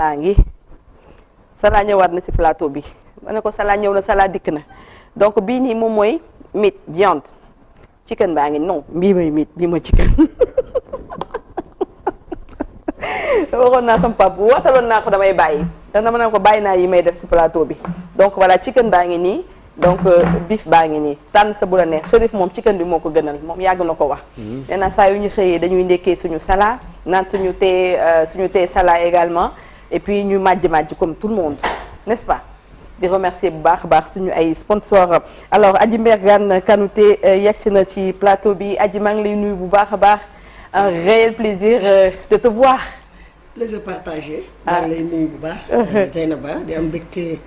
Sala ngi Sala ñëwaat na ci plateau bi ma ne ko Sala ñëw na Sala dikk na donc bii nii moom mooy meat viande chicken baa ngi non bii mooy meat bii mooy chicken waxoon naa sama papa waxtaloon naa ko damay bàyyi dama ne ko bàyyi naa yi may def ci plateau bi donc voilà chicken baa ngi nii donc beef baa ngi nii tànn sa bu la neex Chérif moom chicken bi moo ko gënal moom yàgg na ko wax nee na saa yu ñu xëyee dañuy ndekkee suñu Sala naan suñu thé Sala également et puis ñu màjj comme tout le monde n'est-ce pas di remercier bu baax a baax suñu ay sponsors alors Adji Mbergane Kanouté yegsi na ci plateau bi Adji maa ngi lay nuyu bu baax a baax un réel plaisir de te voir. plaisir partagé. maa ngi lay nuyu bu baax. Dieynaba di am mbégte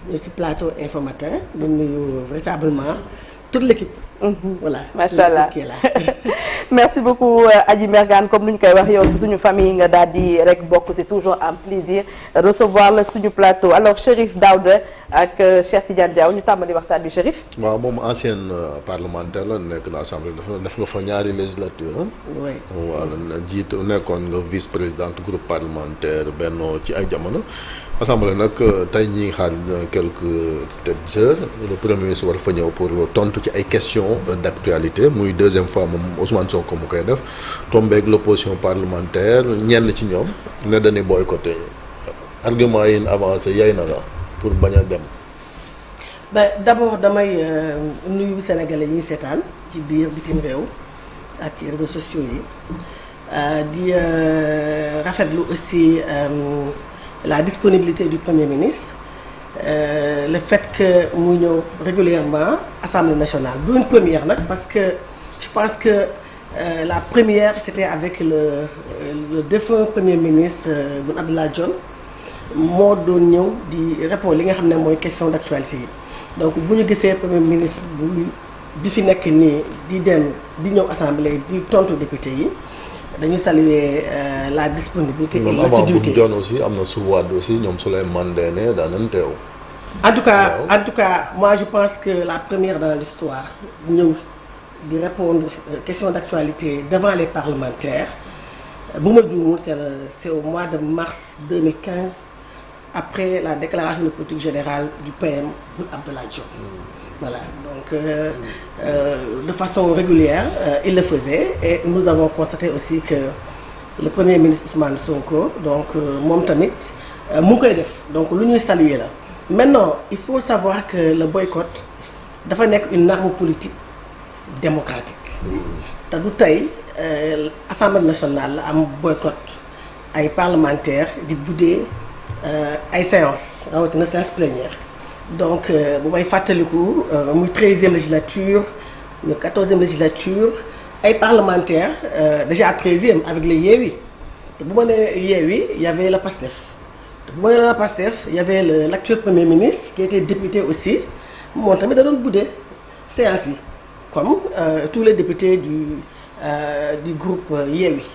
ñu ci plateau Infos Matin di nuyu véritablement toute l'équipe. voilà macha allah merci beaucoup Adji Mbergane comme ni ñu koy wax yow si suñu famille nga daal di rek bokk c'est toujours un plaisir recevoir la suñu plateau alors Chérif Daouda ak Cheikh Tidiane Diaw ñu tàmbali waxtaan bi Chérif. waaw moom ancienne parlementaire la nekk na assemblée def nga fa ñaari législature oui voilà jiitu nekkoon nga vice présidente groupe parlementaire Benno ci ay jamono. assemblée nag tey ñi ngi xaar quelques peut-être heures le premier ministre war fa ñëw pour tontu ci ay questions d'actualité muy deuxième fois moom Ousmane Sonko mu koy def tombé ak l'opposition parlementaire ñenn ci ñoom ne dañuy boycotté argument yi ñu avancé yey na la pour bañ a dem. d'abord damay nuyu sénégalais yi seetaan ci biir bitim réew ak ci réseaux sociaux yi di rafetlu aussi. La disponibilité du Premier ministre, le fait que mu ñëw régulièrement Assemblée nationale du une première nag parce que je pense que la première c'était avec le défunt Premier ministre Boun Abdallah Dionne moo doon ñëw di répondre li nga xam ne mooy question d'actualité yi donc bu ñu gisee Premier ministre bi fi nekk nii di dem di ñëw Assemblée di tontu député yi dañu saluer la disponibilité et l'assiduité. Loolu avant aussi am na su Wade aussi ñoom Souleymane Ndéné daan teew. en tout cas moi je pense que la première dans l'histoire ñëw di répondre question d'actualité devant les parlementaires bu ma juumul c'est au mois de mars 2015 après la déclaration de politique générale du PM Boun Abdallah Dionne. Voilà, donc de façon régulière, il le faisait et nous avons constaté aussi que le Premier ministre Ousmane Sonko, donc moom tamit mu ngi koy def donc lu ñuy saluer la. Maintenant, il faut savoir que le boycott dafa nekk une arme politique démocratique. te du tey Assemblée nationale la am boycott ay parlementaires di buddee ay séances rawatina séance plénière. Donc bu may fàttaliku muy 13e législature muy 14e législature ay parlementaires déjà 13e avec les Yewwi te bu ma nee Yewwi il y avait le PASTEF te bu ma nee la PASTEF il y avait l'actuel premier ministre qui était député aussi moom tamit da doon buddee séance yi comme tous les députés du groupe Yewwi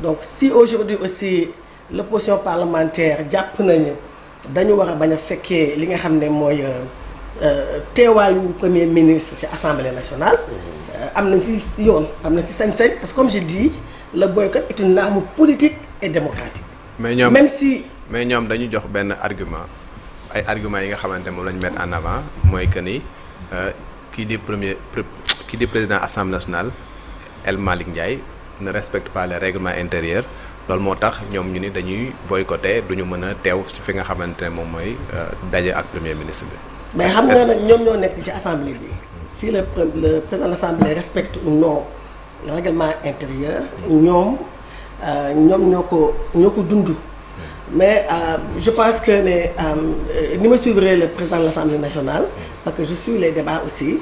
donc si aujourd'hui aussi l'opposition parlementaire jàpp nañu dañu war a bañ a fekkee li nga xam ne mooy teewaayu premier ministre ci assemblée nationale. am nañ ci yoon am nañ ci sañ-sañ parce que comme je dis le boycott est une arme politique et démocratique. mais ñoom même si. mais ñoom dañu jox benn argument ay arguments yi nga xamante moom la ñu mettre en avant mooy que ni kii di président assemblée nationale El Malick Ndiaye ne respecte pas les règlements intérieurs. loolu moo tax ñoom ñu ni dañuy boycotter duñu mën a teew ci fi nga xamante ne moom mooy daje ak premier ministre bi. mais xam nga nag ñoom ñoo nekk ci assemblée bi si le président de l'assemblée respecte ou non le règlement intérieur ñoom ñoo ko dund. mais je pense que ni ma suivre le président de l'assemblée nationale parce que je suis les débats aussi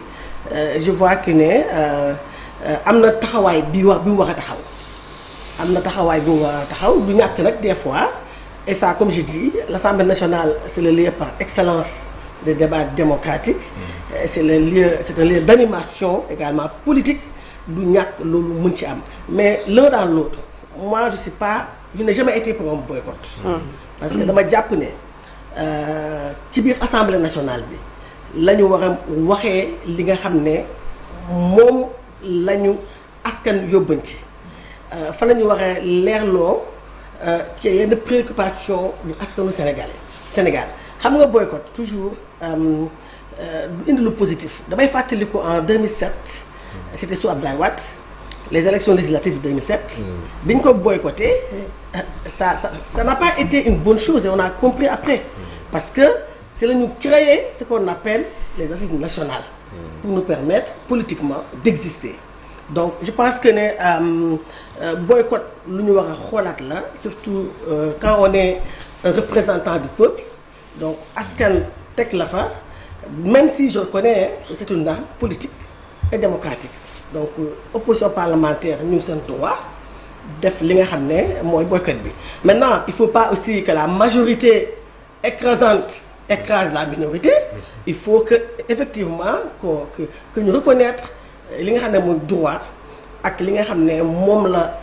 je vois que ne am na taxawaay bi mu war a taxaw. am na taxawaay bu war a taxaw du ñàkk nag des fois et ça comme je dis l'Assemblée nationale c'est le lieu par excellence des débats démocratiques c'est un lieu d'animation également politique du ñàkk loolu mën ci am mais l'un dans l'autre moi je n'ai jamais été pour un boycott parce que dama jàpp ne ci biir Assemblée nationale bi la ñu war a waxee li nga xam ne moom la ñu askan yóbbanti fa la ñu war a leerloo ci yenn préoccupation yu askanu Sénégal xam nga boycott toujours du indi lu positif damay fàttaliku en 2007 c'était sous Abdoulaye Wade les élections législatives de 2007 bi ñu ko boycotté ça n'a pas été une bonne chose et on a compris après parce que c'est la ñu créer ce qu'on appelle les assises nationales pour nous permettre politiquement d'exister donc je pense que ne boycott lu ñu war a xoolaat la surtout quand on est un représentant du peuple donc askan teg la fa même si je reconnais que c'est une arme politique et démocratique donc opposition parlementaire ñu seen droit def li nga xam ne mooy boycott bi maintenant il faut pas aussi que la majorité écrasante écrase la minorité il faut que effectivement que ñu reconnaître li nga xam ne mooy droit ak li nga xam ne moom la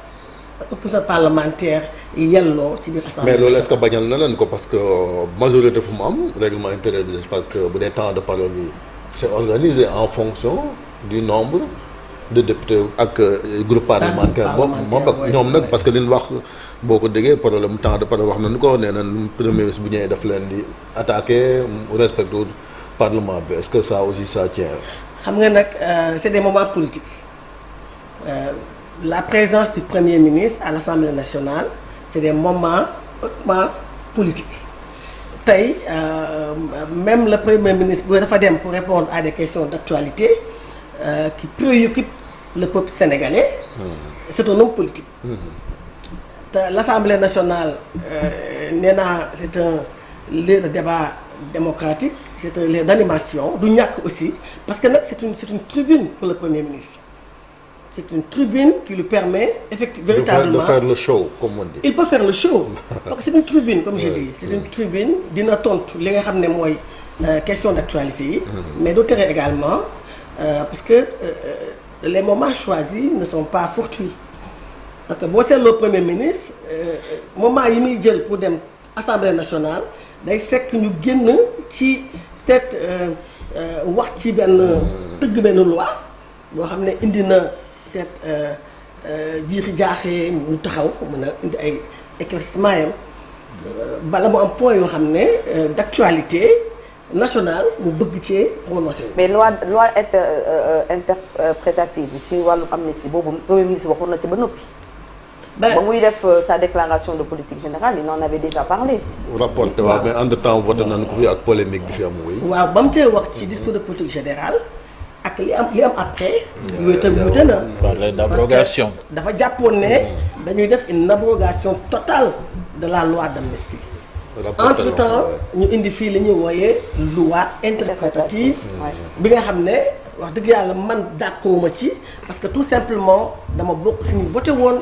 opposition parlementaire yelloo ci biir assemblée. mais loolu est-ce que bañal na leen ko parce que majorité fu mu am règlement intérieur bi parce que bu dee temps de parole bi c'est organisé en fonction du nombre de députés ak groupe parlementaire moom ak ñoom nag parce que li ñu wax boo ko déggee problème temps de parole wax nañu ko nee na premier ministre bu ñëwee daf leen di attaquer respecté parlement bi est-ce que ça aussi ça tient. xam nga nag c'est des moments politiques la présence du premier ministre à l'Assemblée nationale c'est des moments hautement politiques tey même le premier ministre bu dafa dem pour répondre à des questions d'actualité qui préoccupent le peuple sénégalais c'est un homme politique te l'Assemblée nationale nee naa c'est un lieu de débat démocratique c'est un lieu d'animation du ñàkk aussi parce que nag c'est une tribune pour le premier ministre c'est une tribune qui lui permet effectivement véritablement de faire le show comme on dit. Il peut faire le show donc c'est une tribune comme je dis c'est une tribune dina tontu li nga xam ne mooy question d'actualité yi mais du tere également parce que les moments choisis ne sont pas fortuits parce que boo seetloo premier ministre moment yi muy jël pour dem Assemblée nationale day fekk ñu génn ci peut-être wax ci benn tëgg benn loi boo xam ne indi na peut-être jiixi jaaxee ñu taxaw mën a indi ay éclaircissement yam bala mu am point yoo xam ne d'actualité nationale mu bëgg cee prononcé. mais loi interprétative bi ci wàllu amnistie boobu premier ministre waxoon na ci ba noppi. ba muy def sa déclaration de politique générale il en avait déjà parlé. rapporté waaw mais entre temps voté nañu ko fi ak polémique bi fi am wuy. waaw ba mu cee wax ci discours de politique générale ak li am après. yooyu tamit wute na. parler d'abrogation. dafa jàppoon ne dañuy def une abrogation totale de la loi d'amnistie. entre temps ñu indi fii li ñuy wooyee loi interprétative bi nga xam ne wax dëgg yàlla man d'accord ma ci parce que tout simplement dama bokk si ñu voté woon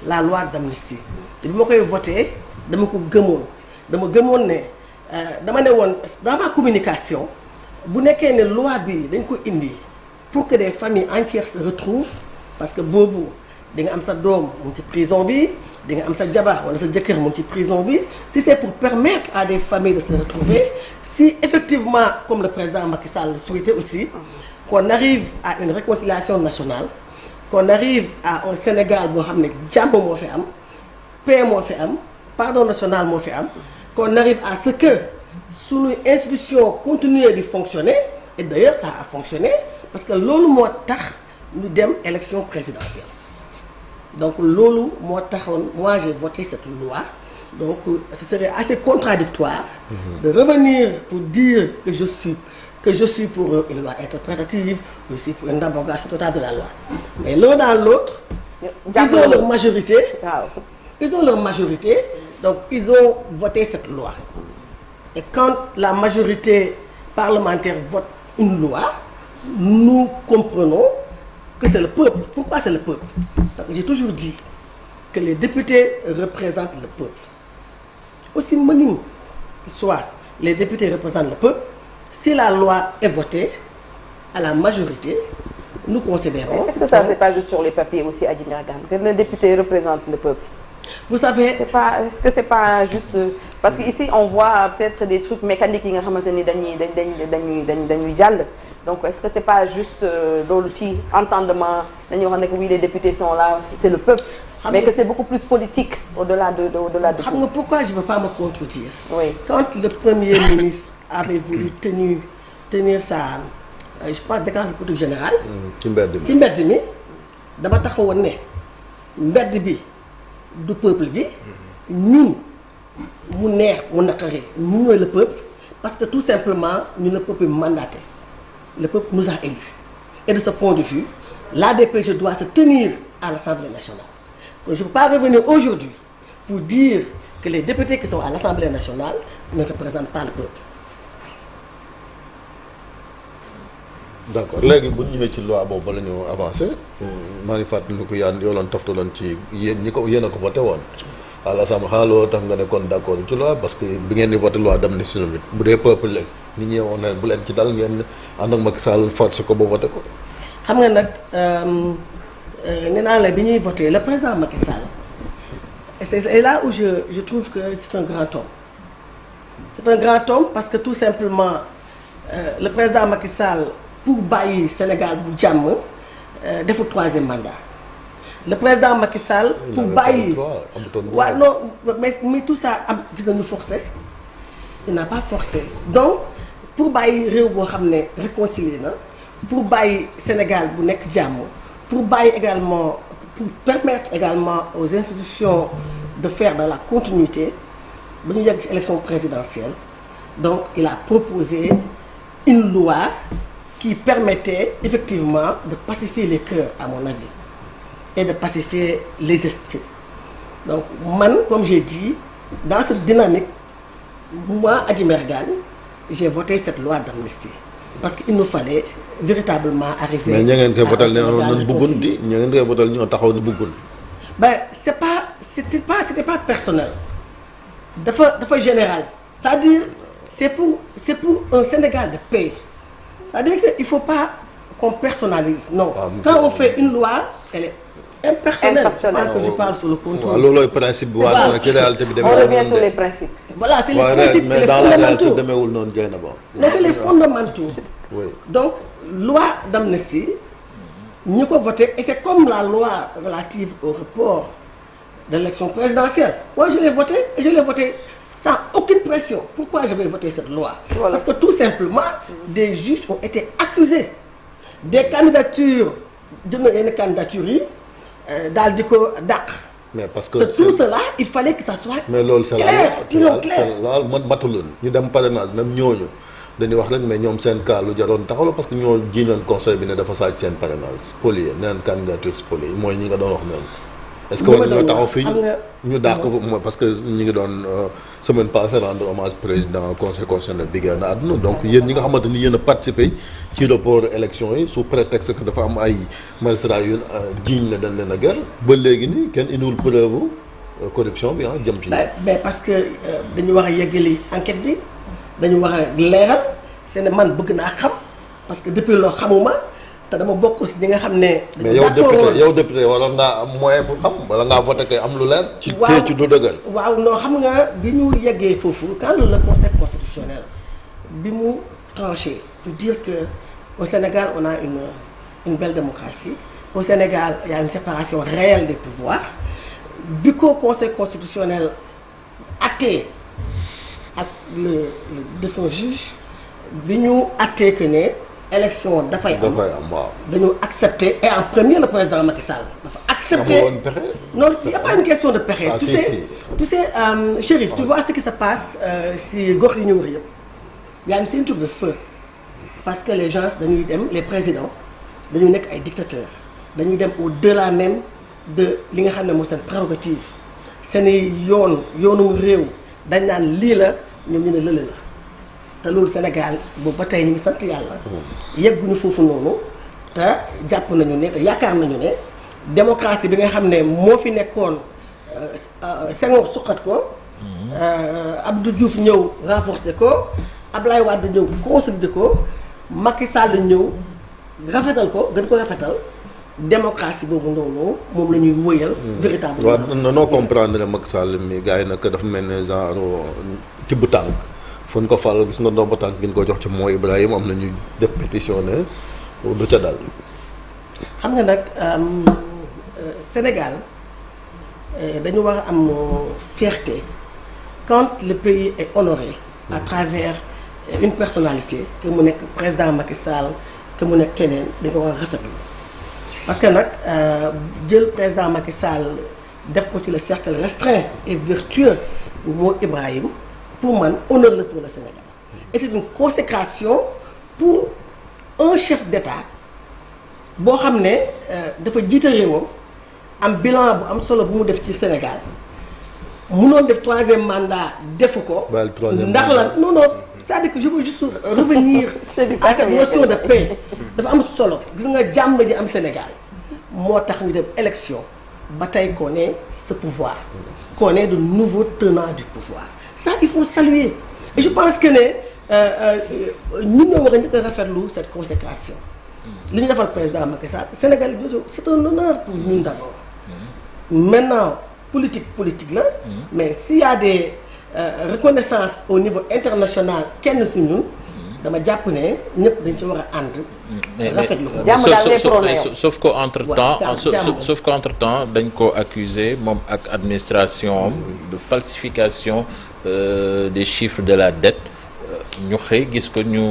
la loi d'amnistie te bi ma koy voté dama ko gëmoon ne dama ne woon dans ma communication bu nekkee ne loi bi dañ ko indi pour que des familles entières se retrouvent parce que boobu di nga am sa doom mu ci prison bi di nga am sa jabar wala sa jëkkër mu ci prison bi si c'est pour permettre à des familles de se retrouver si effectivement comme le président Macky Sall le souhaitait aussi qu'on arrive à une réconciliation nationale qu'on arrive à un Sénégal boo xam ne jàmm moo fi am paix moo fi am pardon national moo fi am qu'on arrive à ce que suñu institution continue de fonctionner et d'ailleurs ça a fonctionné parce que loolu moo tax ñu dem élection présidentielle donc loolu moo taxoon moi j'ai voté cette loi donc ce serait assez contradictoire de revenir pour dire que je suis pour une loi interprétative, je suis pour une abrogation totale de la loi. Mais l'un dans l'autre, ils ont leur majorité, donc ils ont voté cette loi. Et quand la majorité parlementaire vote une loi, nous comprenons que c'est le peuple. Pourquoi c'est le peuple? Donc, j'ai toujours dit que les députés représentent le peuple. Aussi minime que soit, les députés représentent le peuple. Si la loi est votée à la majorité, nous considérons... Est-ce que ça, c'est pas juste sur les papiers aussi, Adji Mergane, que le député représente le peuple? Vous savez... Est-ce que c'est pas juste... Parce qu'ici, on voit peut-être des trucs mécaniques qui donc, est-ce que c'est pas juste l'outil, entendement, oui, les députés sont là, c'est le peuple? mais que c'est beaucoup plus politique au-delà de xam nga pourquoi je veux pas me contredire. Oui. Quand le premier ministre avait voulu tenir sa je pense déclaration de politique générale. ci mbedd mi ci mbedd mi dama taxawoon ne mbedd bi du peuple bi ñun mu neex mu naqari ñun ñooy le peuple parce que tout simplement ñun le peuple mandaté le peuple nous a élus et de ce point de vue l'ADPG doit se tenir à l'Assemblée nationale. Donc je ne peux pas revenir aujourd'hui pour dire que les députés qui sont à l'Assemblée nationale ne représentent pas le peuple. d'accord léegi bu ñu ñëwee ci loi boobu la ñu avancé maa ngi fàttali ko yoo doon toftaloon ci yéen a ko voté woon à l'Assemblée xanaa loolu tax nga ne kon d'accord ci loi parce que bi ngeen di voté loi d'amnistie bi bu dee peuple léegi nit ñi woon ne bu leen ci dal ngeen ànd ak Macky Sall forcé ko ba voté ko. xam nga nag nee naa la bi ñuy voté le président Macky Sall et là où je trouve que c'est un grand homme. C'est un grand homme parce que tout simplement le président Macky Sall pour bàyyi Sénégal bu jàmm deful troisième mandat. Le président Macky Sall pour bàyyi waaw non mais tout ça am gis nañu forcé il n'a pas forcé donc pour bàyyi réew boo xam ne réconcilié na pour bàyyi Sénégal bu nekk jàmm pour bàyyi également pour permettre également aux institutions de faire de la continuité ba ñu yegg ci élection présidentielle donc il a proposé une loi qui permettait effectivement de pacifier les cœurs à mon avis et de pacifier les esprits. Donc man comme j'ai dit dans cette dynamique moi Adji Mergane j'ai voté cette loi d'amnistie parce qu'il nous fallait véritablement arriver. mais ña ngeen koy votal ne noonu bëggoon di ña ngeen koy votal ñoo taxaw ni bëggoon. Ben c'était pas personnel dafa général c'est-à-dire c'est pour un Sénégal de paix c'est-à-dire que il faut pas qu'on personnalise non quand on fait une loi elle est impersonnelle. Je parle sur le contour. waaw loolooy principe bi waaye nag ci réalité bi demee. on revient sur les principes. voilà c'est les principes mais dans la réalité demeewul noonu jëy na bon. mais c'est les fondamentaux. oui donc loi d'amnistie ñi ko voté et c'est comme la loi relative au report de l'élection présidentielle. Moi je l'ai voté et je l'ai voté sans aucune pression. Pourquoi je vais voter cette loi? Voilà. Parce que tout simplement des juges ont été accusés des candidatures de yenn candidatures yi daal di ko dàq. mais parce que tout cela il fallait que ça soit. mais loolu c'est clair man matuloon ñu dem parrainage même ñooñu dañuy wax rek mais ñoom seen cas lu jaroon taxaw la parce que ñoo jiiñoon conseil bi ne dafa saaj seen parrainage spolié neen candidature spolié mooy ñi nga doon wax noonu. est-ce que war ñoo taxaw fii ñu dàq ko mooy parce que ñi ngi doon semaine passée rendre hommage président conseil constitutionnel bi génn àdduna donc yéen ñi nga xamante ni yéen a participé ci report élection yi sous prétexte que dafa am ay magistrats yu jiiñ la dañ leen a ger ba léegi ni kenn indiwul preuve corruption bi jëm ci. mais parce que dañu war a yeggali enquête bi dañu war a leeral c'est ne man bëgg naa xam parce que depuis loo xamuma te dama bokk ci ñi nga xam ne. mais yow député waroon ngaa am moyen pour xam wala ngaa voté kay am lu leer. ci ci du dëggal. waaw non xam nga bi ñu yeggee foofu quand le conseil constitutionnel bi mu tranché pour dire que au Sénégal on a une belle démocratie au Sénégal il y a une séparation réelle des pouvoirs bi ko conseil constitutionnel acté ak le défunt juge bi ñu acté que ne. élection dafay am waaw dañu accepter et en premier le président Macky Sall dafa accepter non il y a pas une question de pexe. Tu sais Chérif tu vois ce qui se passe si gox yi ñu wër yëpp y a une ceinture de feu parce que les gens dañuy dem les présidents dañu nekk ay dictateurs dañuy dem au-delà même de li nga xam ne mooy seen prérogative seeni yoonu réew dañ naan lii la ñoom ñu ne lële la. te loolu Sénégal boobu ba tey ñu ngi sant yàlla yegguñu foofu noonu te jàpp nañu ne te yaakaar nañu ne démocratie bi nga xam ne moo fi nekkoon Senghor suqat ko Abdou Diouf ñëw renforcer ko Ablaye Wade ñëw consolider ko Macky Sall ñëw rafetal ko gën ko rafetal démocratie boobu noonu moom la ñuy wëyal véritablement waaw noo comprendre ne Macky Sall mi gars yi nag dafa mel ne genre tibb tànk fu ñu ko fal gis nga ndomba tànk gi ñu ko jox ci moo Ibrahima am na ñu def pétition ne du ca dal. xam nga nag Sénégal dañu war a am fierté quand le pays est honoré à travers une personnalité que mu nekk président Macky Sall que mu nekk keneen dañ ko war a rafetlu parce que nag jël président Macky Sall def ko ci le cercle restreint et vertueux moo Ibrahim pour man honneur la pour le Sénégal et c'est une consécration pour un chef d'État boo xam ne dafa jiite réewam am bilan bu am solo bu mu def ci Sénégal mënoon def 3e mandat defu ko. ndax la non non c'est-à-dire que je veux juste revenir à cette notion de paix dafa am solo gis nga jàmm ji am Sénégal moo tax ñu dem élection ba tey qu'on ait ce pouvoir qu'on ait de nouveaux tenants du pouvoir ça il faut saluer et je pense que ne ñun ñoo war a njëkk a rafetlu cette consécration li ñu defal président Macky Sall Sénégal c'est un honneur pour ñun d'abord maintenant politique la mais s'il y a des reconnaissances au niveau international kenn su ñun dama jàpp ne ñëpp dañ ci war a ànd rafetlu ko sauf que entre temps dañ ko accuser moom ak administration de falsification des chiffres de la dette ñu xëy gis ko ñu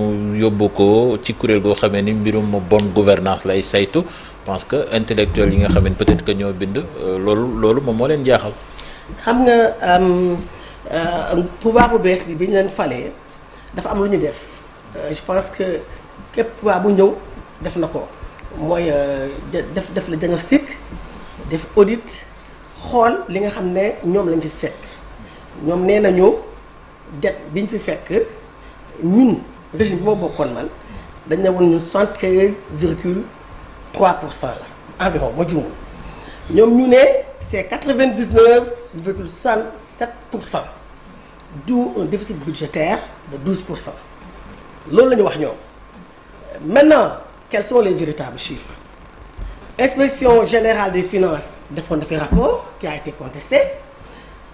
yóbbu ko ci kuréel goo xamee ni mbirum bonne gouvernance lay saytu parce que intellectuels yi nga xam ne peut-être que ñoo bind loolu moom moo leen jaaxal. xam nga pouvoir bu bees bi ñu leen falee dafa am lu ñu def je pense que képp pouvoir bu ñëw def na ko mooy def le diagnostic def audit xool li nga xam ne ñoom lañ fi fekk ñoom nee nañu dette bi ñu fi fekk. ñun régime bi moo bokkoon man dañ ne woon ñu 73,3% la environ ma juumul ñoom ñu ne c'est 99,67%, d'où un déficit budgétaire de 12%. Loolu la ñu wax ñoom. Maintenant, quels sont les véritables chiffres? Inspection générale des finances defoon na fi rapport qui a été contesté.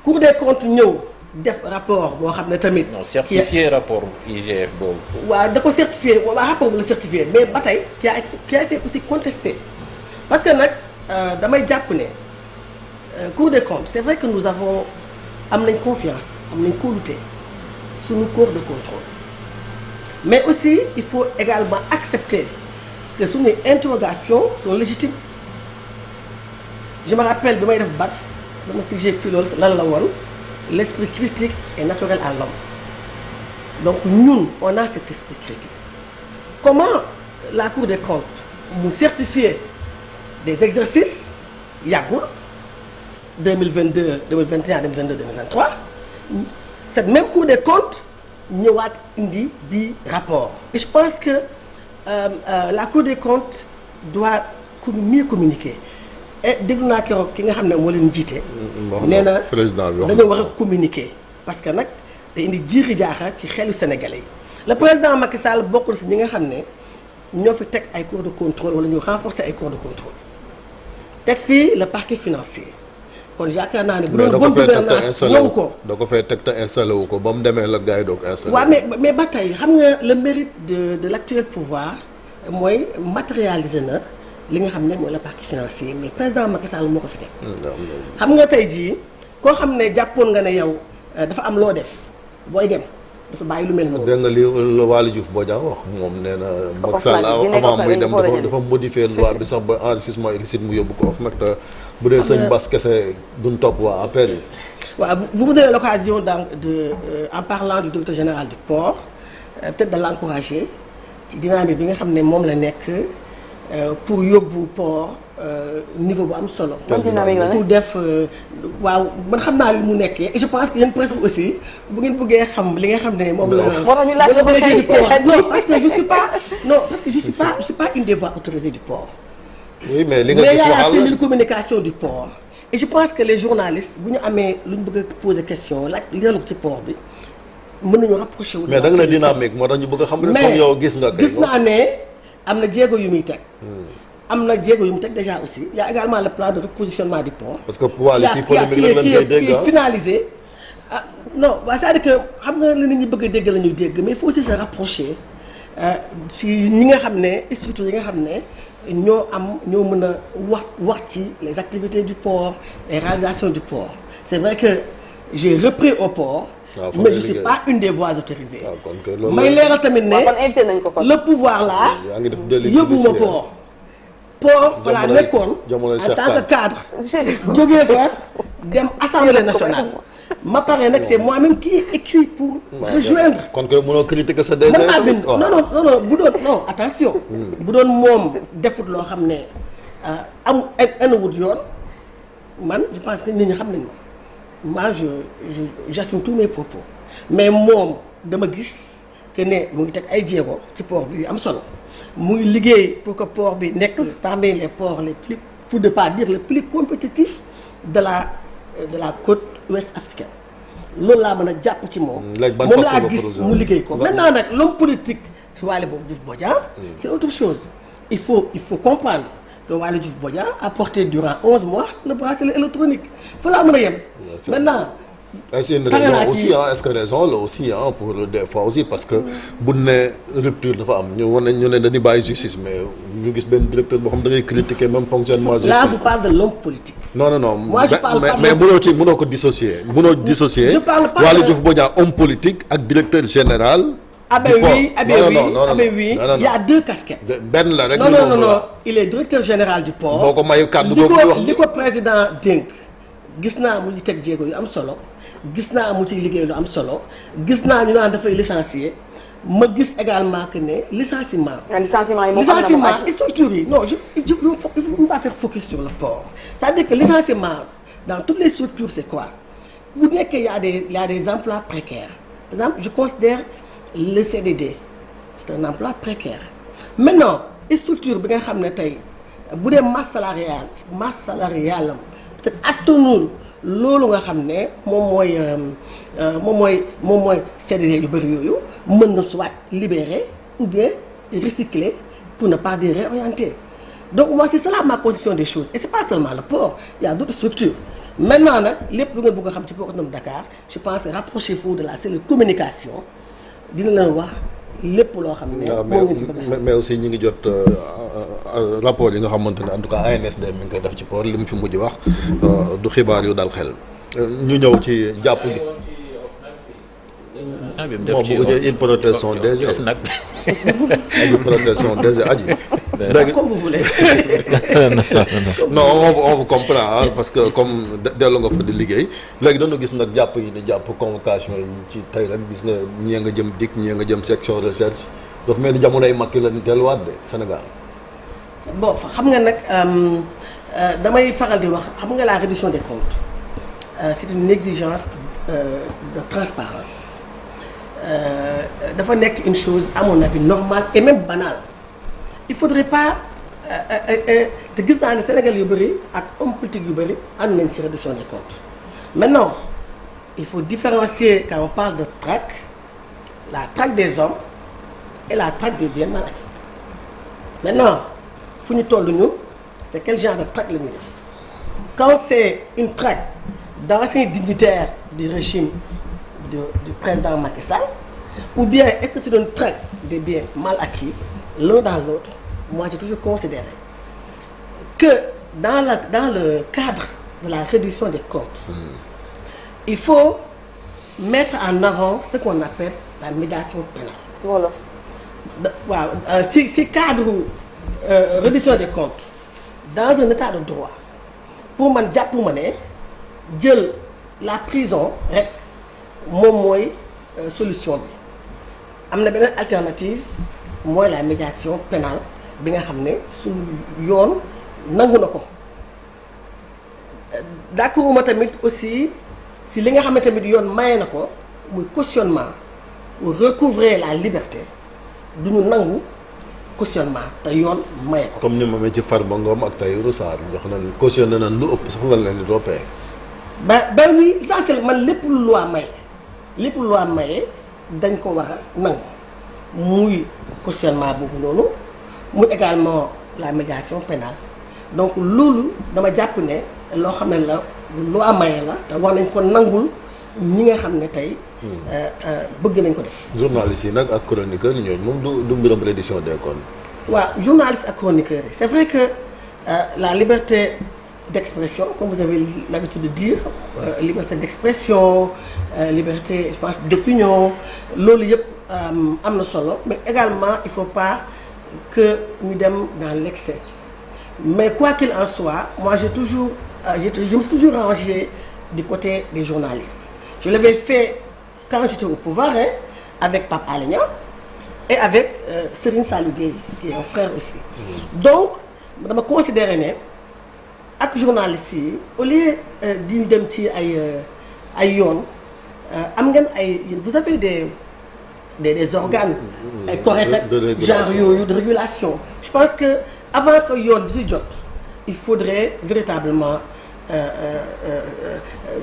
Cour des comptes ñëw def rapport boo xam ne tamit. non certifié rapport IGF boobu. waaw da ko certifié waaw rapport bu la certifié mais ba tey qui a été aussi contesté parce que nag damay jàpp ne Cour des comptes c'est vrai que nous avons am nañ confiance am nañ kóolute suñu corps de contrôle mais aussi il faut également accepter que suñuy interrogations sont légitimes. Je me rappelle bi may def bac sama sujet philo lan la woon l'esprit critique est naturel à l'homme. Donc ñun on a cet esprit critique. Comment la Cour des comptes mu certifier des exercices yàggul 2022 2021 2022 2023 cette même Cour des comptes ñëwaat indi bi rapport. Et je pense que la Cour des comptes doit mieux communiquer. Et déglu naa keroog ki nga xam ne moo leen jiite. nee na dañoo war a communiquer parce que nag day indi jiixi jaaxa ci xelu sénégalais yi. le président Macky Sall bokkul si ñi nga xam ne ñoo fi teg ay corps de contrôle wala ñu renforcer ay corps de contrôle teg fii le parquet financier kon yaakaar naa ne. bu doon bonne gouvernance ñëw ko da ko fay teg te installé wu ko ba mu demee la gars yi doog installé. waaw mais ba tey xam nga le mérite de l'actuel pouvoir mooy matérialiser na. li nga xam ne mooy la partie financière mais président Macky Sall moo ko fi teg. xam nga tey jii koo xam ne jàppoon nga ne yow dafa am loo def booy dem dafa bàyyi lu mel noonu. dégg nga li Waly Diouf Bodiang wax moom nee na Macky Sall avant muy dem dafa modifier loi bi sax ba enrichissement illicite mu yóbbu ko of nag te bu dee sëñ Bass kese duñ topp waa APR yi. waaw vous me donnez l'occasion en parlant du directeur général du port peut-être de l'encourager ci dynamique bi nga xam ne moom la nekk. Pour yóbbu port niveau bu am solo. pour def waaw man xam naa li mu nekkee et je pense que yéen presse aussi bu ngeen bëggee xam li nga xam ne moom la. moo tax ñu laaj la autorisé du port non parce que je suis pas une des voix autorisées du port. oui mais li nga gis mais y a la cellule waxal communication du port. et je pense que les journalistes bu ñu amee lu ñu bëgg a poser question laaj li nga ci port bi mën nañu rapproché wu. mais da nga ne dynamique moo tax ñu bëgg a xam. mais comme yow gis nga kay. gis naa ne. am na jéego yu muy teg. am na jéego yu mu teg déjà aussi il y a également le plan de repositionnement du port. parce que Waly ci polémique la leen koy dégg qui est finalisé. ah non c'est-à-dire que xam nga li nit ñi bëgg a dégg la ñuy dégg mais il faut aussi se rapprocher si ñi nga xam ne structure yi nga xam ne ñoo mën a wax ci les activités du port, les réalisations du port. C'est vrai que j'ai repris au port. Mais je suis pas une des voies autorisées. may leeral tamit ne le pouvoir là yóbbuma port voilà nekkoon en tant que cadre jógee fa dem Assemblée nationale ma pare nag c'est moi-même qui ai écrit pour rejoindre. kon kay mënoo critiquer sa DG. mën naa bind non bu doon non attention. bu doon moom defut loo xam ne am wut yoon man je pense que nit ñi xam nañu moi j'assume tous mes propos mais moom dama gis que ne mu ngi teg ay jéego ci port bi yu am solo muy liggéey pour que port bi nekk parmi les ports les plus, pour ne pas dire les plus compétitifs de la côte ouest africaine loolu laa mën a jàpp ci moom. moom laa gis mu liggéey ko. maintenant nag l'homme politique Waly Diouf Bodiang c'est autre chose il faut comprendre que Waly Diouf Bodiang a porté durant 11 mois le bracelet électronique fa laa mën a yem. maintenant. est-ce une raison aussi est-ce que raison la aussi pour des fois aussi parce que bu ne rupture dafa am ñu ne dañuy bàyyi justice mais ñu gis benn directeur boo xam da ngay critiquer même fonctionnement justice. là vous parlez de l'homme politique. non moi je parle pas mais mënoo ko dissocier. je parle pas Waly Diouf Bodiang homme politique ak directeur général. oui, il y a deux casquettes. benn la rek. non il est directeur général du port. boo ko mayu kàddu boobu wax li ko président dénk gis naa mu ngi teg jéego yu am solo. gis naa mu ci liggéey lu am solo gis naa ñu naan dafay licencier ma gis également que ne licenciement yi moom licenciement structure yi non il faut pas faire focus sur le port c'est-à-dire que licenciement dans toutes les structures c'est quoi bu nekkee y a des emplois précaires par exemple je considère le CDD c'est un emploi précaire maintenant structure bi nga xam ne tey bu dee masse salariale peut-être attanul loolu nga xam ne moom mooy CDD yu bëri yooyu mën na soit libérer ou bien recycler pour ne pas dire réorienter donc moi c'est cela ma conception des choses et c'est pas seulement le port il y a d'autres structures maintenant nag lépp lu ngeen bëgg a xam ci port autonome Dakar je pense rapprochez-vous de la cellule communication dina leen wax lépp loo xam ne moom ngeen si bëgg mais aussi ñu ngi jot rapport yi nga xamante ne en tout cas ANSD mi ngi koy def ci port li mu fi mujj wax du xibaar yu dal xel ñu ñëw ci jàpp gi bon bu ko il protège son DG il protège son DG aji léegi comme vous voulez non on vous comprend parce que comme dellu nga fa di liggéey léegi dañu gis nag jàpp yi ni jàpp convocation yi ci tey rek gis nga ñii nga jëm DIC ñii nga jëm section recherche dafa mel ni jamonoy Macky la delluwaat de Sénégal bon xam nga nag damay faral di wax xam nga la reddition des comptes c'est une exigence de transparence dafa nekk une chose à mon avis normale et même banale il faudrait pas te gis naa ne Sénégal yu bëri ak homme politique yu bëri ànd nañ ci reddition des comptes maintenant il faut différencier quand on parle de traque la traque des hommes et la traque des biens mal acquis maintenant fu ñu toll ñun c'est quel genre de traque la ñuy def quand c'est une traque d'anciens dignitaires du régime du président Macky Sall ou bien est-ce que c'est une traque des biens mal acquis l'un dans l'autre moi j'ai toujours considéré que dans le cadre de la réduction des comptes il faut mettre en avant ce qu'on appelle la médiation pénale. si wolof. waaw si cadre réduction des comptes dans un état de droit pour man jàpp ma ne jël la prison rek moom mooy solution bi am na beneen alternative mooy la médiation pénale bi nga xam ne suñu yoon nangu na ko d'accord ma tamit aussi si li nga xam ne tamit yoon maye na ko muy cautionnement pour recouvrer la liberté du ñu nangu cautionnement te yoon maye ko. comme ni ma amee ci Farba Ngom ak Tahirou Sarr jox nañ cautionné nañ lu ëpp sax nga leen di toppee. ba oui essentiel man lépp lu loi maye dañ ko war a nangu muy cautionnement boobu noonu muy également la médiation pénale donc loolu dama jàpp ne loo xam ne la loi maye la te war nañ ko nangul ñi nga xam ne tey bëgg nañ ko def. journalistes yi nag ak chroniqueurs ñooñu moom du mbiram reddition des comptes. waaw journaliste ak chroniqueur yi c'est vrai que la liberté d'expression comme vous avez l'habitude de dire liberté d'expression liberté je pense d'opinion loolu yëpp am na solo mais également il faut pas que ñu dem dans l'excès mais quoi qu'il en soit moi je me suis toujours rangé du côté des journalistes je l'avais fait quand j'étais au pouvoir avec Pape Alé Niang et avec Serigne Saliou Gueye qui est un frère aussi donc dama considérer ne ak journalistes yi au lieu di dem ci ay yoon am ngeen ay vous avez des organes ay corrects ak genre yooyu de régulation je pense que avant que yoon di si jot il faudrait véritablement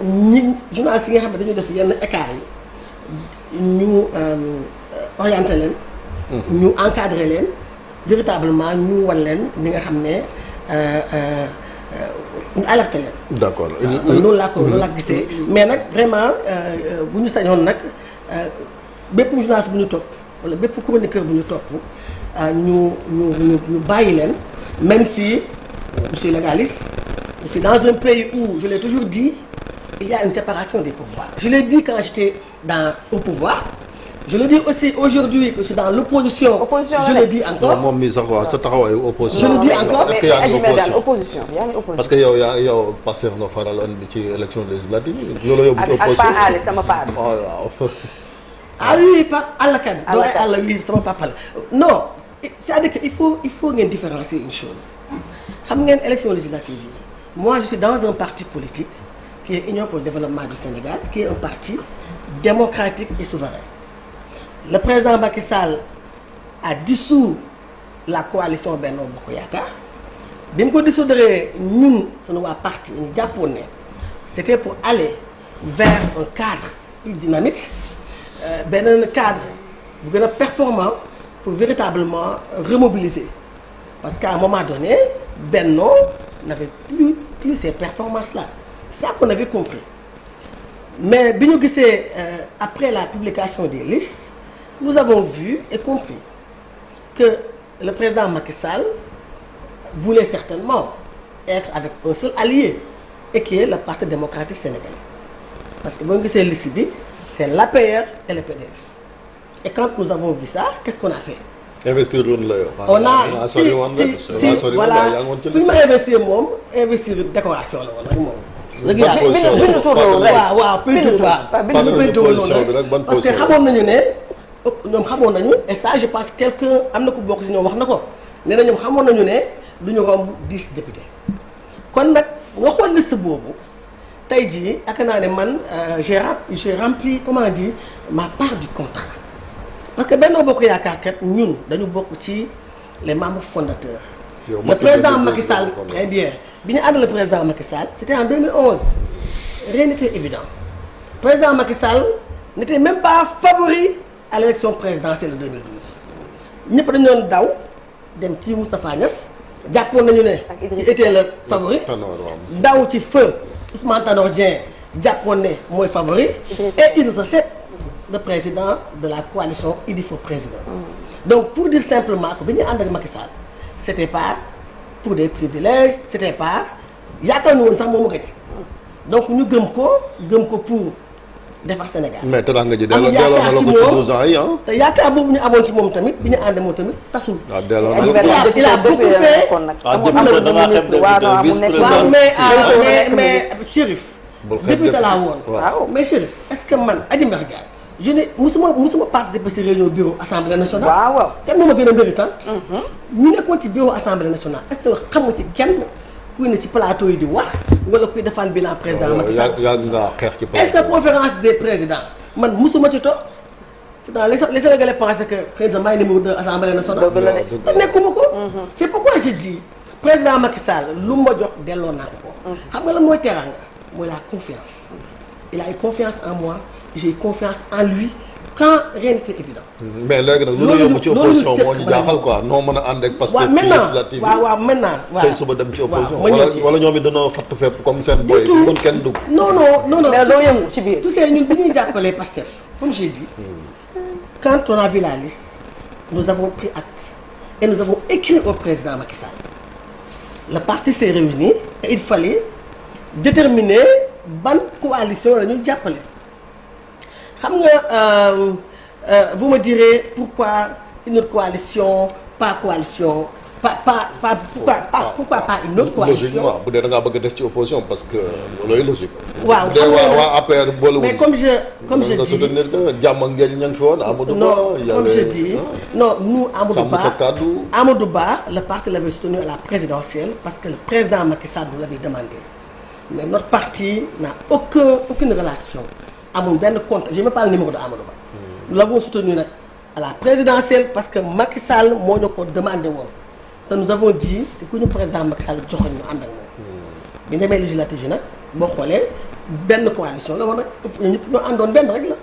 ñi journalistes yi nga xam ne dañu def yenn écarts yi ñu orienté leen ñu encadré leen véritablement ñu wan leen ni nga xam ne ñu alerté leen. d'accord loolu laa ko gisee mais nag vraiment bu ñu sañoon nag bépp journaliste bu ñu topp wala bépp chroniqueur bu ñu topp ñu bàyyi leen même si je suis légaliste je suis dans un pays où je l'ai toujours dit il y a une séparation des pouvoirs je l'ai dit quand j'étais au pouvoir je le dis aussi aujourd'hui que je suis dans l'opposition je le dis encore moom mi sax waaw sa taxawaayu opposition je le dis encore est-ce que yaa ngi opposition yaa ngi opposition parce que yow Pastef nga faraloon bi ci élection législative loolu yóbbu ci opposition ak Pa Alé sama paa bi waaw ah oui Pape Alla Kane doole Alla oui sama papa la non c'est-à-dire que il faut ngeen différencier une chose xam ngeen élection législative yi moi je suis dans un parti politique qui est Union pour le développement du Sénégal qui est un parti démocratique et souverain le président Macky Sall a dissous la coalition Benno Bokk Yaakaar bi mu ko dissoudre ñun sunu waa parti ñu jàppoon ne c'était pour aller vers un cadre plus dynamique beneen cadre bu gën a performant pour véritablement remobiliser parce qu'à un moment donné Benno n'avait plus ces performances-là c'est ça qu'on avait compris mais bi ñu gisee après la publication des listes nous avons vu et compris que le président Macky Sall voulait certainement être avec un seul allié et qui est le Parti démocratique sénégalais parce que boo gisee liste bi c'est l'APR et le PDS et quand nous avons vu ça qu'est-ce qu'on a fait investir woon la yow. on a si voilà fu ñu ma investir moom investir décoration la woon rek moom. dëgg yàlla waaw pintu parce que xamoon nañu ne ñoom xamoon nañu et ça je pense quelqu'un am na ku bokk si ñoom wax na ko nee na ñoom xamoon nañu ne du ñu romb 10 députés kon nag nga xool liste boobu tey jii ak naa ne man j'ai rempli comment dire ma part du contrat parce que Benno Bokk Yaakaar kat ñun dañu bokk ci les membres fondateurs. le président Macky Sall très bien bi ñu ànd le président Macky Sall c'était en 2011 rien n'était évident président Macky Sall n'était même pas favori à l'élection présidentielle de 2012 ñëpp dañu doon daw dem ci Moustapha Niasse jàppoon nañu ne il était le favori daw ci feu Ousmane Tanor Dieng jàppoon ne mooy favori et Idrissa Seck le président de la coalition Idy for Président donc pour dire simplement que bi ñu ànd ak Macky Sall c'était pas pour des privilèges c'était pas yaakaar ñu woon sax moom mu gagné donc ñu gëm ko pour defar Sénégal. mais teraanga ji delloo na la ko ci 12 ans yi te yaakaar boobu ñu amoon ci moom tamit bi ñu ànd moom tamit tasul. waaw delloo na la ko il a beaucoup fait. mais Chérif. député laa woon. waaw mais Chérif est-ce que man Adji Mbergane Ndiaye je ne musuma participer ci réunion bureau assemblée nationale. waaw kenn moo ma gën a méritante. ñu nekkoon ci bureau assemblée nationale est-ce que xam nga ci kenn kuy ne ci plateau yi di wax wala kuy defaan bilan président Macky Sall. yaa nga xeex ci plateau. est-ce que conférence des présidents man musuma ci toog pourtant les Sénégalais pensaient que xëy na maay numéro 2 assemblée nationale. te nekkuma ko. c'est pourquoi je dis président Macky Sall lu ma jox delloo naa ko. xam nga lan mooy teraanga mooy la confiance. il a eu confiance en moi j'ai eu confiance en lui quand rien n'était évident. mais léegi nag lu la yóbbu ci opposition moo ñu jaaxal quoi noo mën a ànd ak parce que législative waaw maintenant tey suba dem ci opposition wala ñoom it dañoo fatt fépp comme seen boy bi mun kenn dugg. non mais doo yëngu ci biir. tu sais ñun bi ñuy jàppalee Pastef comme j'ai dit quand on a vu la liste nous avons pris acte et nous avons écrit au président Macky Sall. Le parti s'est réuni et il fallait déterminer ban coalition la ñu jàppale. Xam nga vous me direz pourquoi une autre coalition, pas coalition. Pourquoi pas une autre coalition. Logique waaw bu dee da ngaa bëgg a des ci opposition parce que loolu logique. waaw bu dee waa APR boolewul. mais comme je dis soutenir que jàmm ak njëriñ ña ngi fi woon Amadou Ba. non comme je dis non nous Amadou Ba le parti l'avait soutenu à la présidentielle parce que le président Macky Sall nous l'avait demandé mais notre parti n'a aucune relation amul benn compte j'ai même pas le numéro de Amadou Ba. Nous l'avons soutenu nag à la présidentielle parce que Macky Sall moo ñu ko demandé woon. te nous avons dit que ku ñu président Macky Sall joxoon ñu ànd ak moom. bi ñu demee législative yi nag boo xoolee benn coalition la war a ñëpp ñoo àndoon benn rek la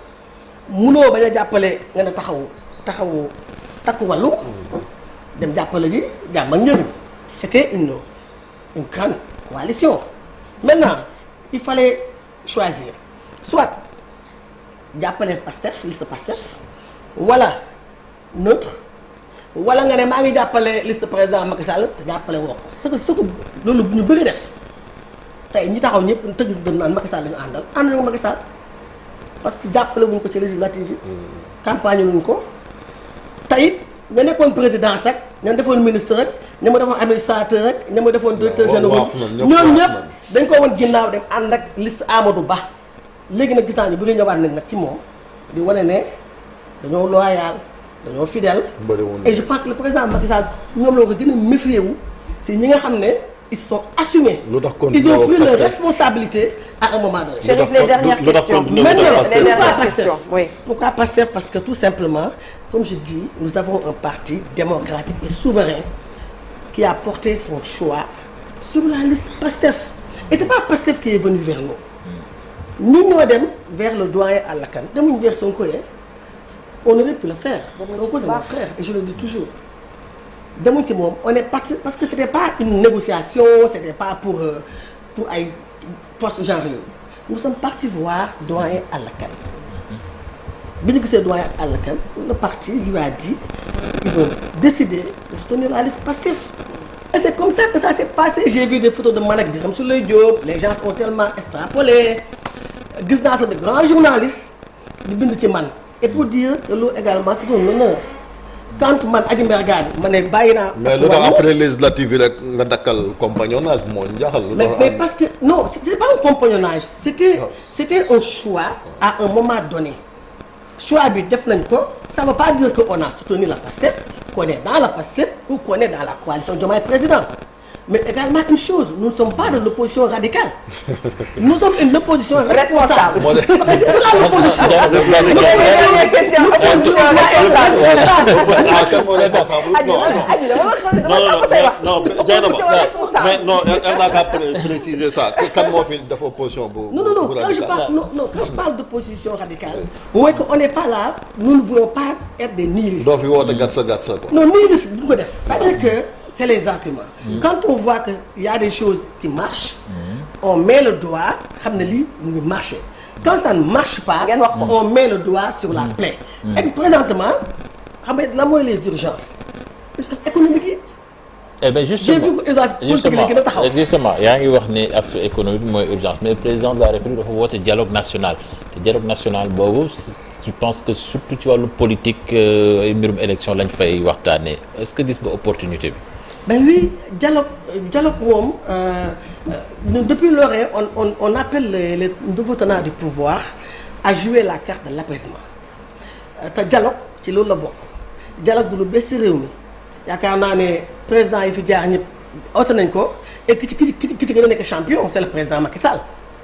munoo bañ a jàppale nga ne taxawu takku wàllu dem jàppale ji jàmm ak njëriñ. c'était une grande coalition. Maintenant il fallait choisir soit jàppale Pastef liste Pastef wala neutre. wala nga ne maa ngi jàppale liste président Macky Sall te jàppale woo ko ce que loolu ñu bëri def tey ñi taxaw ñëpp tëgg si dënn naan Macky Sall la ñu àndal ànd nañu Macky Sall parce que jàppale wuñ ko ci législative yi. campagne luñ ko tey ña nekkoon président sax ña defoon ministre rek ña ma defoon administrateur rek ña ma defoon directeur général ñoom ñëpp dañ ko woon ginnaaw dem ànd ak liste Amadou Ba léegi nag gis naa ñu bëri ñëwaat nañ nag ci moom di wane ne dañoo loyal. dañoo fidèle et je pense que le président Macky Sall ñoom la ko gën a méfier wu si ñi nga xam ne ils sont assumés. Ils ont pris leurs responsabilités à un moment donné. Chérif, les dernières questions. Maintenant, pourquoi Pastef? Parce que tout simplement, comme je dis, nous avons un parti démocratique et souverain qui a porté son choix sur la liste Pastef. Et c'est pas Pastef qui est venu vers nous. Nous ñoo dem vers le doyen Alla Kane demuñu vers Sonko. On aurait pu le faire. Sonko c'est mon frère et je le dis toujours. demuñ ci moom on est parti parce que c'était pas une négociation, c'était pas pour ay poste genre yooyu. Nous sommes partis voir doyen Alla Kane. Bi ñu gisee doyen Alla Kane, le parti lui a dit ils ont décidé de soutenir la liste Pastef. Et c'est comme ça que ça s'est passé. J'ai vu des photos de man ak Birame Souleye Diop, les gens sont tellement extrapolés. Gis naa sax de grands journalistes di bind ci man. Et pour dire que loolu également c'est un honneur. Quand man Adji Mbergane ma ne bàyyi naa. mais lu tax après législative yi rek nga dakkal compagnonnage moo jaaxal. mais parce que non c'est pas un compagnonnage. C'était un choix à un moment donné. Choix bi def nañ ko ça veut pas dire que on a soutenu la Pastef, qu'on est dans la Pastef ou qu'on est dans la coalition Diomaye président. Mais également une chose, nous ne sommes pas de l'opposition radicale. Nous sommes une opposition responsable. C'est ça l'opposition. Non, elle n'a qu'à préciser ça. Quand moo fi def opposition bu. Non, quand je parle d'opposition radicale, mooy que on n'est pas là, nous ne voulons pas être des nihilistes. doo fi woote gatsa quoi. Non, nihiliste du ko def. C'est-à-dire que c'est les arguments. Quand on voit qu'il y a des choses qui marchent, on met le doigt, xam ne lii mu ngi marcher. Quand ça ne marche pas, on met le doigt sur la plaie. Et présentement, xam nga lan mooy les urgences économiques yi. Eh bien justement yaa ngi wax ni aspect économique mooy urgence mais le président de la République dafa woote dialogue national te dialogue national boobu je pense que surtout ci wàllu politique ay mbirum élection lañ fay waxtaanee est-ce que gis nga opportunité bi. Ben oui, dialogue moom depuis lors on appelle les nouveaux tenants du pouvoir à jouer la carte de l'apaisement te dialogue ci loolu la bokk dialogue du lu bees ci réew mi yaakaar naa ne président yi fi jaar ñëpp oote nañ ko et ki ci gën a nekk champion c'est le président Macky Sall.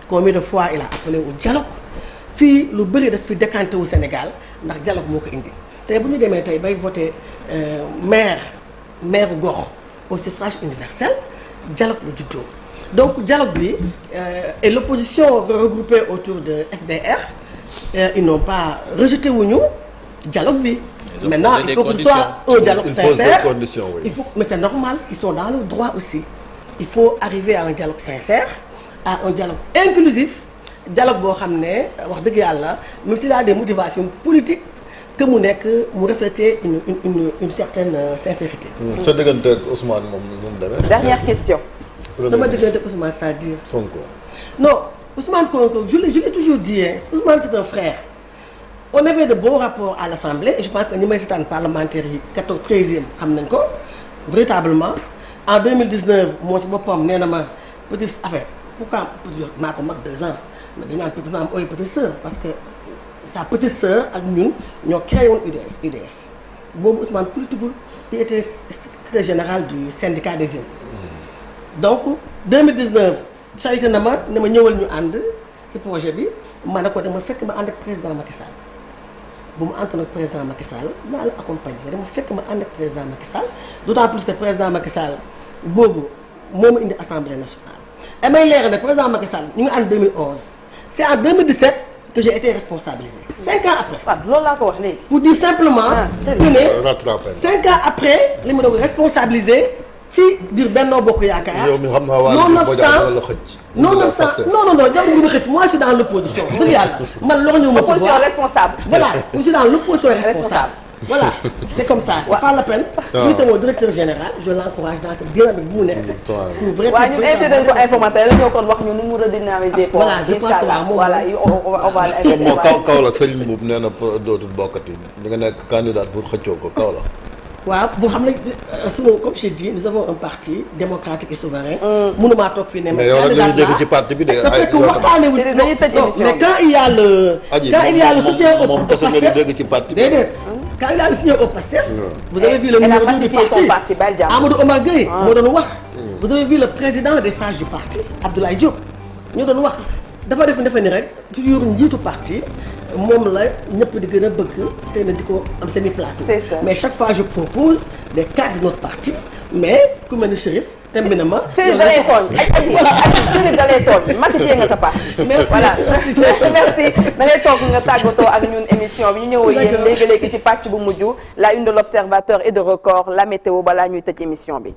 Combien de fois il a appelé au dialogue fii lu bëri daf fi décanté wu Sénégal ndax dialogue moo ko indi tey bu ñu demee tey bay voté maire gox au suffrage universel dialogue lu juddoo donc dialogue bi et l'opposition regroupée autour de FDR ils n'ont pas rejeté wuñu dialogue bi. Maintenant il faut que ce soit un dialogue sincère. Il faut mais c'est normal ils sont dans le droit aussi. Il faut arriver à un dialogue sincère, à un dialogue inclusif, dialogue boo xam ne wax dëgg yàlla même s'il y a des motivations politiques que mu nekk mu refléter une certaine sincérité. sa diggante ak Ousmane moom nu mu demee. Dernière question. sama diggante ak Ousmane c'est-à-dire. Sonko. non Ousmane Sonko je l'ai toujours dit hein, Ousmane c'est un frère. On avait de bons rapports à l'Assemblée et je pense que ñi may seetaan parlementaires yi 13e xam nañ ko véritablement en 2019 moo ci boppam nee na ma petite affaire pourquoi maa ko mag 2 ans mais dañu naan petite am ooy petite sœur parce que sa petite sœur ak ñun ñoo créé woon UDS boobu Ousmane politique il était secrétaire général du syndicat des impôts. Donc 2019 saytu na ma ne ma ñëwal ñu ànd ci projet bi ma ne ko dama fekk ma ànd ak président Macky Sall. bu mu àndoon ak président Macky Sall naa la accompagner dama fekk ma ànd ak président Macky Sall d'autant plus que président Macky Sall boobu moo ma indi assemblée nationale. et may leeral ne président Macky Sall ñu ngi ànd 2011 c'est en 2017 que j'ai été responsabilisé. 5 ans après. waaw loolu laa ko wax léegi. pour dire simplement. que ne 5 ans après li ma doon responsabilisé ci biir Benno Bokk Yaakaar. yow mi xam naa waa Bodian la xëcc. non jarul nga xëcc moi je suis dans l'opposition dëgg yàlla man loxo ñëw ma. opposition responsable. voilà je suis dans l'opposition responsable. voilà c'est comme ça c'est pas la peine. lui c'est mon directeur général je l'encourage dans cette dynamique bu mu nekk. pour vraiment waaw ñun invité nañu ko informateur la ñoo kon wax ñu nu mu redynamiser. voilà je pense que waaw moom voilà on va l'inviter. moo Kaolack Serigne Mboup nee na dootul bokkati di nga nekk candidat pour xëccoo ko Kaolack. waaw boo xam ne sunu comme j'ai dit nous avons un parti démocratique et souverain. mënumaa toog fii ne. mais yow rek la ñu dégg ci parti bi de. ay yoo waxtaanee wu mais quand il y a le soutien au moom kese nga dégg ci parti bi. déedéet quand il y a le soutien au PASTEF. vous avez vu le numéro 2 du parti Amadou Omar Gueye moo doon wax. vous avez vu le président des sages du parti Abdoulaye Diop ñoo doon wax dafa defe ni rek toujours njiitu parti. moom la ñëpp di gën a bëgg xëy na di ko am seen i plateau. C'est ça. Mais chaque fois je propose des cadres de notre parti mais ku mel ni Chérif dem bi na ma. Chérif da lay tooñ Chérif da lay tooñ massifié nga sa parti. merci voilà merci da ngay toog nga tàggatoo ak ñun émission bi ñu ñëw yéen léegi ci pàcc bu mujj la une de l'Observateur et de Record la météo balaa ñuy tëj émission bi.